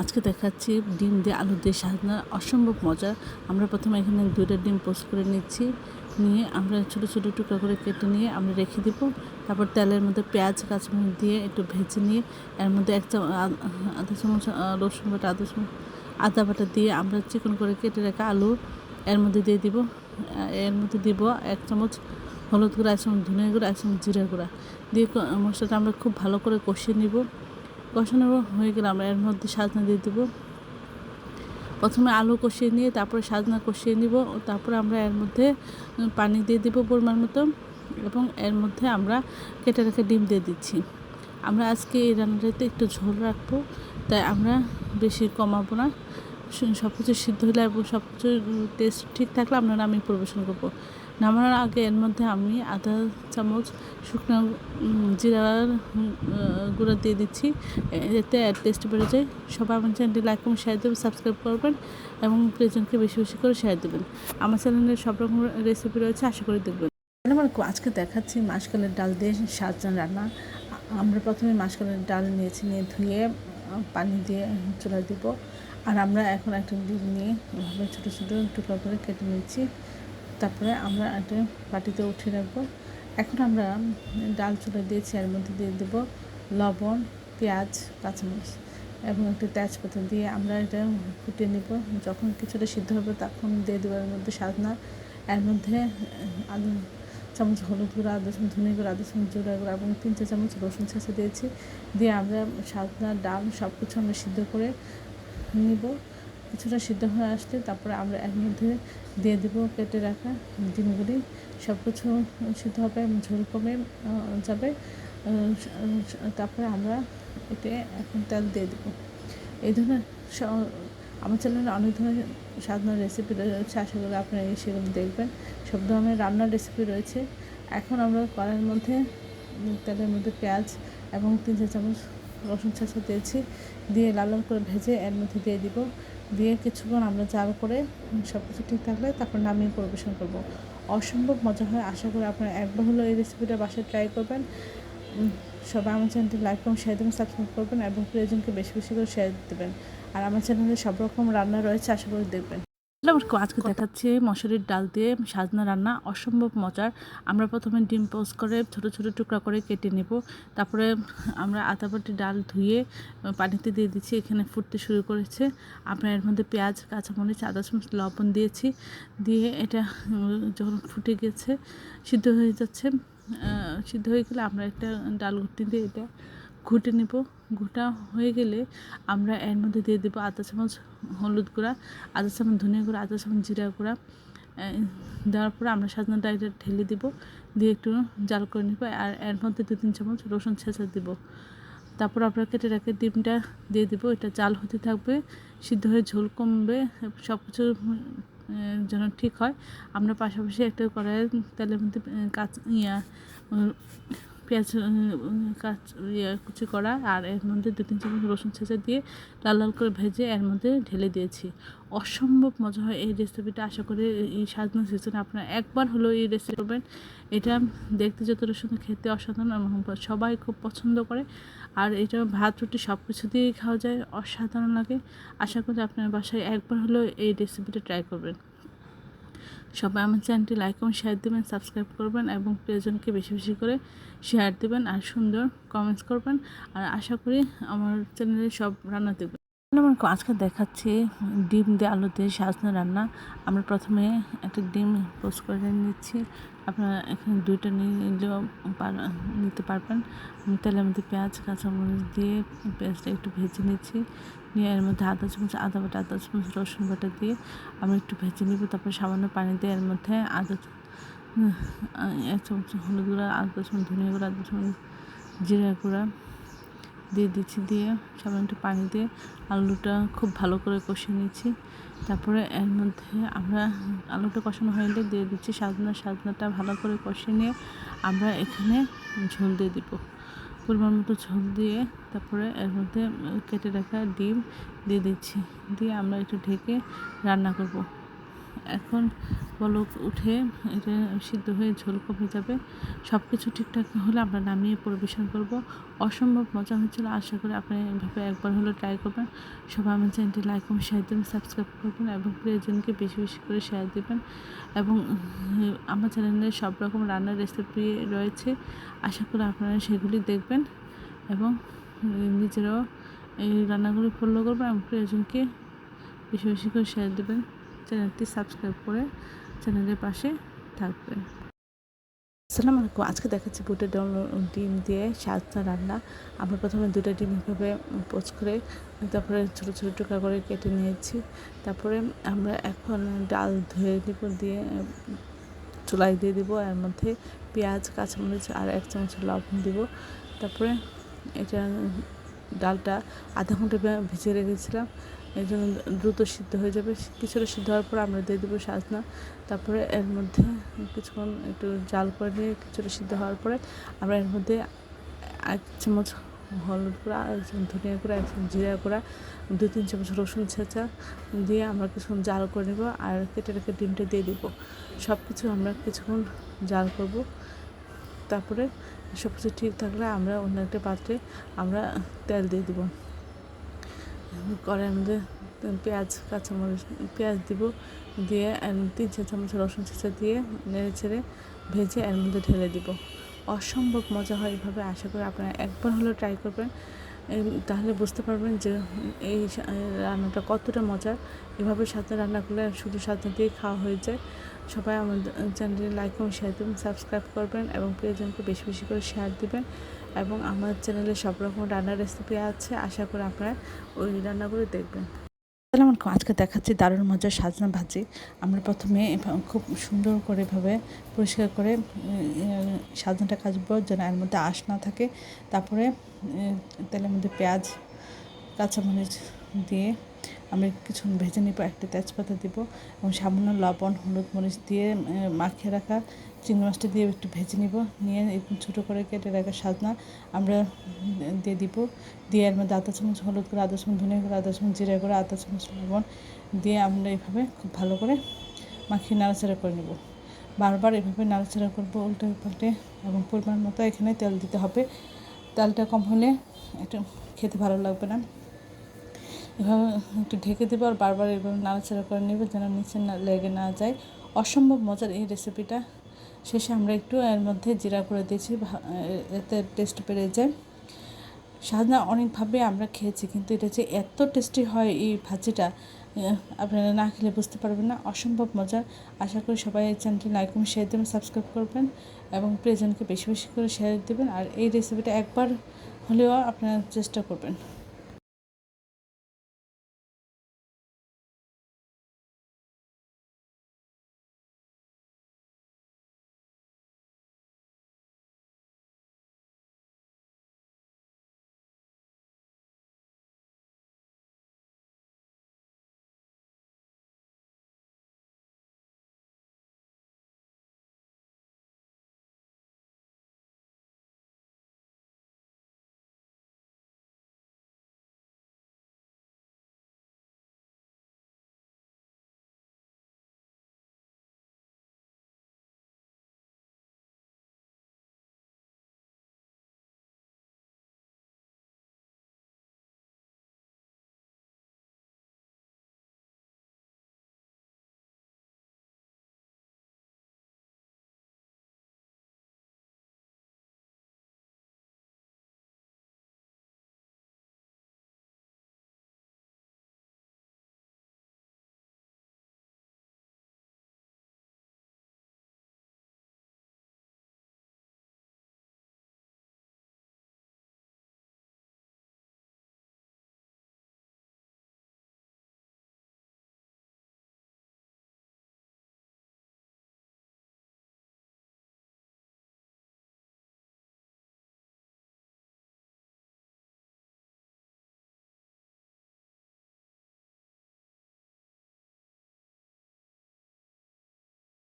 আজকে দেখাচ্ছি ডিম দিয়ে আলু দিয়ে সাজানো অসম্ভব মজা। আমরা প্রথমে এখানে 2টা ডিম পোস্ট করে নিচ্ছি, নিয়ে আমরা ছোটো ছোটো টুকরো করে কেটে নিয়ে আমরা রেখে দেব। তারপর তেলের মধ্যে পেঁয়াজ কাঁচামরিচ দিয়ে একটু ভেজে নিয়ে এর মধ্যে আধা চামচ রসুন বাটা, আদা বাটা দিয়ে আমরা চিকন করে কেটে রাখা আলু এর মধ্যে দিয়ে দিব। এর মধ্যে দিব 1 চামচ হলুদ গুঁড়া, 1 চামচ ধনে গুঁড়া, 1 চামচ জিরা গুঁড়া দিয়ে মশলাটা আমরা খুব ভালো করে কষিয়ে নিব। কষানো হয়ে গেলে আমরা এর মধ্যে সাজনা দিয়ে দেবো। প্রথমে আলু কষিয়ে নিয়ে তারপরে সাজনা কষিয়ে নিব। তারপরে আমরা এর মধ্যে পানি দিয়ে দেবো পরিমাণ মতো, এবং এর মধ্যে আমরা কেটে রেখে ডিম দিয়ে দিচ্ছি। আমরা আজকে এই রান্নাটাতে একটু ঝোল রাখবো, তাই আমরা বেশি কমাবো না। সব কিছু সিদ্ধ হলে এবং সব কিছু টেস্ট ঠিক থাকলে আমরা নামিয়ে পরিবেশন করবো। নামানোর আগে এর মধ্যে আমি আধা চামচ শুকনো জিরার গুঁড়া দিয়ে দিচ্ছি, এতে টেস্ট বেড়ে যায়। সবাই আমার চ্যানেলটি লাইক এবং শেয়ার দেবেন, সাবস্ক্রাইব করবেন এবং প্রিয়জনকে বেশি বেশি করে শেয়ার দেবেন। আমার চ্যানেলে সব রকম রেসিপি রয়েছে, আশা করি দেখবেন। আজকে দেখাচ্ছি মাসকলাইয়ের ডাল দিয়ে সাজনা রান্না। আমরা প্রথমে মাসকলাইয়ের ডাল নিয়েছি, নিয়ে ধুয়ে পানি দিয়ে চুলায় দিব। আর আমরা এখন একটা ডিম নিয়ে এভাবে ছোটো ছোটো টুকরো করে কেটে নিচ্ছি। তারপরে আমরা একটা বাটিতে উঠিয়ে রাখবো। এখন আমরা ডাল চুলা দিয়েছি, এর মধ্যে দিয়ে দেবো লবণ, পেঁয়াজ, কাঁচামরিচ এবং একটা তেজপাতা দিয়ে আমরা এটা ফুটিয়ে নেব। যখন কিছুটা সিদ্ধ হবে তখন দিয়ে দেবো এর মধ্যে সাজনা। এর মধ্যে আধা চামচ হলুদ গুঁড়া, আধা চামচ ধনে গুঁড়া, আধা চামচ জিরা গুঁড়া এবং 3-4 চামচ রসুন ছেঁচে দিয়েছি। দিয়ে আমরা সাজনা, ডাল সব কিছু আমরা সিদ্ধ করে নিব। কিছুটা সিদ্ধ হয়ে আসলে তারপরে আমরা এর মধ্যে দিয়ে দেবো কেটে রাখা ডিমগুলি। সব কিছু সিদ্ধ হবে এবং ঝোল কমে যাবে। তারপরে আমরা এতে এখন তেল দিয়ে দেবো। এই ধরনের আমার চ্যানেলে অনেক ধরনের সাধারণ রেসিপি রয়েছে, আশা করি আপনারা সেগুলো দেখবেন। সব ধরনের রান্নার রেসিপি রয়েছে। এখন আমরা কড়াইয়ের মধ্যে তেলের মধ্যে পেঁয়াজ এবং 3-4 চামচ রসুন ছেঁচা দিয়েছি, দিয়ে লাল লাল করে ভেজে এর মধ্যে দিয়ে দিব। দিয়ে কিছুক্ষণ আমরা জাল করে সব কিছু ঠিক থাকলে তারপর নামিয়ে পরিবেশন করব। অসম্ভব মজা হয়, আশা করি আপনারা একবার হলেও এই রেসিপিটা বাসায় ট্রাই করবেন। সবাই আমার চ্যানেলটি লাইক এবং শেয়ার দেবেন, সাবস্ক্রাইব করবেন এবং প্রিয়জনকে বেশি বেশি করে শেয়ার দেবেন। আর আমার চ্যানেলে সব রকম রান্না রয়েছে, আশা করি দেখবেন। আজকে দেখাচ্ছি মসুরির ডাল দিয়ে সাজনা রান্না, অসম্ভব মজার। আমরা প্রথমে ডিম পোস্ট করে ছোটো ছোটো টুকরা করে কেটে নেব। তারপরে আমরা আধা বাটি ডাল ধুয়ে পানিতে দিয়ে দিচ্ছি, এখানে ফুটতে শুরু করেছে। আমরা এর মধ্যে পেঁয়াজ, কাঁচামরিচ, আদা চামচ লবণ দিয়েছি। দিয়ে এটা যখন ফুটে গেছে, সিদ্ধ হয়ে যাচ্ছে, সিদ্ধ হয়ে গেলে আমরা একটা ডাল ঘুটনি দিয়ে এটা ঘুটে নেব। ঘুটা হয়ে গেলে আমরা এর মধ্যে দিয়ে দেবো আধা চামচ হলুদ গুঁড়া, আধা চামচ ধনে গুঁড়া, আধা চামচ জিরা গুঁড়া। দেওয়ার পরে আমরা সাজনা ডালটা ঢেলে দিব, দিয়ে একটু জাল করে নেব। আর এর মধ্যে 2-3 চামচ রসুন ছেঁচা দেব। তারপর আমরা কেটে রেখে ডিমটা দিয়ে দেবো। এটা জাল হতে থাকবে, সিদ্ধ হয়ে ঝোল কমবে, সব কিছু যেন ঠিক হয়। আমরা পাশাপাশি একটা কড়াইয়ে তেলের মধ্যে পেঁয়াজ কুচি করা আর এর মধ্যে 2-3 চামচ রসুন ছেঁচা দিয়ে লাল লাল করে ভেজে এর মধ্যে ঢেলে দিয়েছি। অসম্ভব মজা হয় এই রেসিপিটা। আশা করি এই সাজনা সিজনে আপনারা একবার হলেও এই রেসিপি করবেন। এটা দেখতে যতটা সুন্দর, খেতে অসাধারণ এবং সবাই খুব পছন্দ করে। আর এটা ভাত রুটি সব কিছু দিয়েই খাওয়া যায়, অসাধারণ লাগে। আশা করি আপনার বাসায় একবার হলেও এই রেসিপিটা ট্রাই করবেন। সবাই আমার চ্যানেলটি লাইক এবং শেয়ার দেবেন, সাবস্ক্রাইব করবেন এবং প্রিয়জনকে বেশি বেশি করে শেয়ার দেবেন আর সুন্দর কমেন্টস করবেন। আর আশা করি আমার চ্যানেলে সব রান্না দেখবেন। আজকে দেখাচ্ছি ডিম দিয়ে আলু দিয়ে সাজনা রান্না। আমরা প্রথমে একটা ডিম পোস্ট করে নিচ্ছি, আপনারা এখানে 2টা নিলেও নিতে পারবেন। তেলের মধ্যে পেঁয়াজ, কাঁচামরিচ দিয়ে পেঁয়াজটা একটু ভেজে নিচ্ছি, নিয়ে এর মধ্যে আধা চামচ আদা বাটা, আধা চামচ রসুন বাটা দিয়ে আমরা একটু ভেজে নিব। তারপর সামান্য পানি দিয়ে এর মধ্যে 1 চামচ হলুদ গুঁড়া, আধা চামচ ধনে গুঁড়া, আধা চামচ জিরা গুঁড়া দিয়ে দিচ্ছি। দিয়ে সামান্য একটু পানি দিয়ে আলুটা খুব ভালো করে কষিয়ে নিচ্ছি। তারপরে এর মধ্যে আমরা আলুটা কষানো হয়ে গেলে দিয়ে দিচ্ছি সাজনাটা ভালো করে কষিয়ে নিয়ে আমরা এখানে ঝোল দিয়ে দিব, পরিমাণ মতো ঝোল দিয়ে তারপরে এর মধ্যে কেটে রাখা ডিম দিয়ে দিচ্ছি। দিয়ে আমরা একটু ঢেকে রান্না করব। এখন বলক উঠে এটা সিদ্ধ হয়ে ঝোল কমে যাবে। সব কিছু ঠিকঠাক হলে আমরা নামিয়ে পরিবেশন করব। অসম্ভব মজা হয়েছিল। আশা করি আপনারা এভাবে একবার হলেও ট্রাই করবেন। সবাই আমার চ্যানেলটি লাইক এবং শেয়ার দেবেন, সাবস্ক্রাইব করবেন এবং প্রিয়জনকে বেশি বেশি করে শেয়ার দেবেন। এবং আমার চ্যানেলে সব রকম রান্নার রেসিপি রয়েছে, আশা করি আপনারা সেগুলি দেখবেন এবং নিজেরাও এই রান্নাগুলি ফলো করবেন এবং প্রিয়জনকে বেশি বেশি করে শেয়ার দেবেন। চ্যানেলটি সাবস্ক্রাইব করে চ্যানেলের পাশে থাকবেন। আসসালামু আলাইকুম। আজকে দেখাচ্ছি বুটের ডিম দিয়ে সাজনা রান্না। আমরা প্রথমে 2টা ডিম এভাবে পোস্ট করে তারপরে ছোটো ছোটো টুকরা করে কেটে নিয়েছি। তারপরে আমরা এখন ডাল ধুয়ে দিব, দিয়ে চুলায় দিয়ে দিব। এর মধ্যে পেঁয়াজ, কাঁচামরিচ আর 1 চামচ লবণ দিব। তারপরে এটা ডালটা আধা ঘন্টা ভিজিয়ে রেখেছিলাম, এই জন্য দ্রুত সিদ্ধ হয়ে যাবে। কিছুটা সিদ্ধ হওয়ার পর আমরা দিয়ে দেবো সাজনা। তারপরে এর মধ্যে কিছুক্ষণ একটু জাল করে নিয়ে কিছুটা সিদ্ধ হওয়ার পরে আমরা এর মধ্যে 1 চামচ হলুদ গুঁড়া, 1 চামচ ধনিয়া গুঁড়া, 1 চামচ জিরা গুঁড়া, 2-3 চামচ রসুন ছেঁচা দিয়ে আমরা কিছুক্ষণ জাল করে নেব। আর কেটে রেখে ডিমটা দিয়ে দিব। সব কিছু আমরা কিছুক্ষণ জাল করব। তারপরে সব কিছু ঠিক থাকলে আমরা অন্য একটা পাত্রে আমরা তেল দিয়ে দিব। কড়াইয়ের মধ্যে পেঁয়াজ দিব, দিয়ে 3-4 চামচ রসুন ছেঁচা দিয়ে নেড়ে চেড়ে ভেজে এর মধ্যে ঢেলে দিব। অসম্ভব মজা হয় এভাবে। আশা করি আপনারা একবার হলেও ট্রাই করবেন, তাহলে বুঝতে পারবেন যে এই রান্নাটা কতটা মজার। এভাবে সাজনা রান্না করলে শুধু সাজনা দিয়ে খাওয়া হয়ে যায়। সবাই আমাদের চ্যানেলটি লাইক এবং শেয়ার দেবেন, সাবস্ক্রাইব করবেন এবং প্রিয়জনকে বেশি বেশি করে শেয়ার দেবেন। এবং আমার চ্যানেলে সব রকম রান্নার রেসিপি আছে, আশা করি আপনারা ওই রান্নাগুলো দেখবেন। আসসালামু আলাইকুম। আজকে দেখাচ্ছি দারুণ মজার সাজনা ভাজি। আমরা প্রথমে খুব সুন্দর করে এভাবে পরিষ্কার করে সাজনাটা কাটবো যেন এর মধ্যে আঁশ না থাকে। তারপরে তেলের মধ্যে পেঁয়াজ, কাঁচামরিচ দিয়ে আমরা কিছুক্ষণ ভেজে নিব। একটা তেজপাতা দিব এবং সামান্য লবণ, হলুদ, মরিচ দিয়ে মাখিয়ে রাখা চিংড়ি মাছটা দিয়ে একটু ভেজে নিব। নিয়ে একটু ছোটো করে কেটে রাখা সাজনা আমরা দিয়ে দিব। দিয়ে এর মধ্যে 1/2 চামচ হলুদ গুঁড়া, 1/2 চামচ ধনিয়া গুঁড়া, 1/2 চামচ জিরা গুঁড়া, 1/2 চামচ লবণ দিয়ে আমরা এভাবে খুব ভালো করে মাখিয়ে নাড়াচাড়া করে নেব। বারবার এভাবে নাড়াচাড়া করবো উল্টে পাল্টে এবং পরিমাণ মতো এখানে তেল দিতে হবে। তেলটা কম হলে একটু খেতে ভালো লাগবে না। এভাবে একটু ঢেকে দেবো আর বারবার এভাবে নাড়াচাড়া করে নেবে যেন নিচে না লেগে না যায়। অসম্ভব মজার এই রেসিপিটা। শেষে আমরা একটু এর মধ্যে জিরা করে দিয়েছি, এতে টেস্ট বেড়ে যায়। সাজনা অনেকভাবে আমরা খেয়েছি, কিন্তু এটা যে এত টেস্টি হয় এই ভাজিটা, আপনারা না খেলে বুঝতে পারবেন না। অসম্ভব মজার। আশা করি সবাই এই চ্যানেলটি লাইক এবং শেয়ার দেবেন, সাবস্ক্রাইব করবেন এবং প্রিয়জনকে বেশি বেশি করে শেয়ার দেবেন। আর এই রেসিপিটা একবার হলেও আপনারা চেষ্টা করবেন।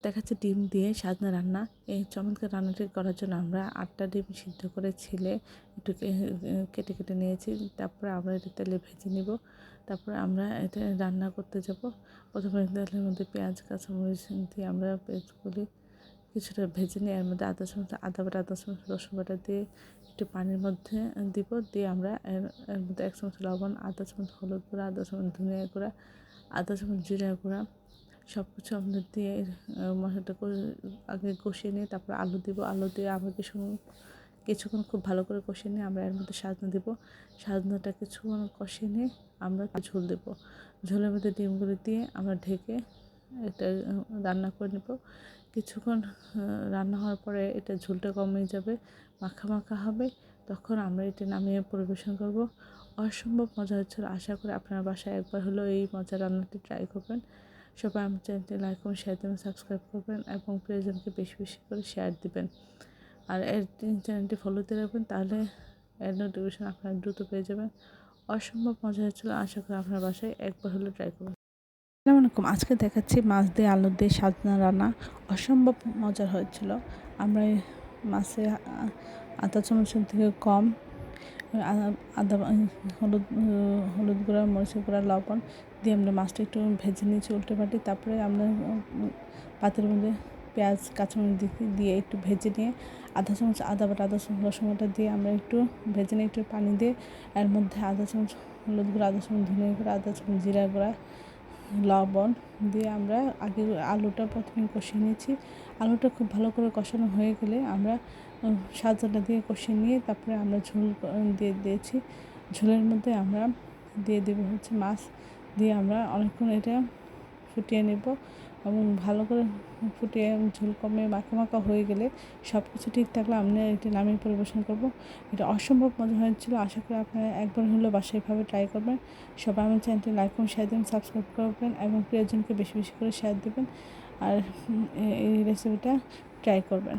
দেখাচ্ছে ডিম দিয়ে সাজনা রান্না। এই চমৎকার রান্নাটি করার জন্য আমরা 8টা ডিম সিদ্ধ করে ছিলে একটু কেটে কেটে নিয়েছি। তারপরে আমরা এটা তেলে ভেজে নিব। তারপরে আমরা এটা রান্না করতে যাব। প্রথমে তেলের মধ্যে পেঁয়াজ কাঁচামরিচ দিয়ে আমরা পেঁয়াজগুলি কিছুটা ভেজে নিয়ে এর মধ্যে আদা চামচ আদা বাটা, আদা চামচ রসুন বাটা দিয়ে একটু পানির মধ্যে দিব। দিয়ে আমরা এর মধ্যে 1 চামচ লবণ, আধা চামচ হলুদ গুঁড়া, আধা চামচ ধনিয়া গুঁড়া, আধা চামচ জিরা গুঁড়া সব কিছু আমরা দিয়ে মশলাটা আগে কষিয়ে নিয়ে তারপর আলু দিব। আলু দিয়ে আবার কিছুক্ষণ খুব ভালো করে কষিয়ে নিয়ে আমরা এর মধ্যে সাজনা দিব। সাজনাটা কিছুক্ষণ কষিয়ে নিয়ে আমরা ঝোল দেব। ঝোলের মধ্যে ডিমগুলো দিয়ে আমরা ঢেকে এটা রান্না করে নেব। কিছুক্ষণ রান্না হওয়ার পরে এটা ঝোলটা কমে যাবে, মাখা মাখা হবে। তখন আমরা এটা নামিয়ে পরিবেশন করব। অসম্ভব মজা হচ্ছিল। আশা করি আপনার বাসায় একবার হলেও এই মজার রান্নাটি ট্রাই করবেন। সবাই আমার চ্যানেলটি লাইক করুন, শেয়ার দেবেন, সাবস্ক্রাইব করবেন এবং প্রিয়জনকে বেশি বেশি করে শেয়ার দিবেন। আর এর চ্যানেলটি ফলো দিয়ে রাখবেন, তাহলে এর নোটিফিকেশন আপনারা দ্রুত পেয়ে যাবেন। অসম্ভব মজা হচ্ছিল। আশা করি আপনার বাসায় একবার হলেও ট্রাই করবেন। আসসালামু আলাইকুম। আজকে দেখাচ্ছি মাছ দিয়ে আলু দিয়ে সাজনা রান্না। অসম্ভব মজার হয়েছিল। আমরা এই মাছে আধা চামচের থেকে কম আদা হলুদ গুঁড়া, মরিচের গুঁড়া, লবণ দিয়ে আমরা মাছটা একটু ভেজে নিয়েছি উল্টে পাল্টে। তারপরে আমরা পাতের মধ্যে পেঁয়াজ কাঁচামরিচ দিয়ে একটু ভেজে নিয়ে আধা চামচ আদা বাটা, আধা চামচ রসুন বাটা দিয়ে আমরা একটু ভেজে নিয়ে একটু পানি দিয়ে এর মধ্যে আধা চামচ হলুদ গুঁড়া, আধা চামচ ধনিয়া গুঁড়া, আধা চামচ জিরা গুঁড়া, লবণ দিয়ে আমরা আগে আলুটা প্রথমে কষিয়ে নিয়েছি। আলুটা খুব ভালো করে কষানো হয়ে গেলে আমরা সাজনাটা দিয়ে কষিয়ে নিয়ে তারপরে আমরা ঝোল দিয়ে দিয়েছি। ঝোলের মধ্যে আমরা দিয়ে দেবো হচ্ছে মাছ দিয়ে আমরা অনেকক্ষণ এটা ফুটিয়ে নেব এবং ভালো করে ফুটিয়ে ঝোল কমে মাখা মাখা হয়ে গেলে সব কিছু ঠিক থাকলে আমরা এটা নামিয়ে পরিবেশন করব। এটা অসম্ভব মজা হয়েছিল। আশা করি আপনারা একবার হলেও বাসায় এভাবে ট্রাই করবেন। সবাই আমার চ্যানেলটি লাইক করুন, শেয়ার দেবেন, সাবস্ক্রাইব করবেন এবং প্রিয়জনকে বেশি বেশি করে শেয়ার দেবেন। আর এই রেসিপিটা ট্রাই করবেন।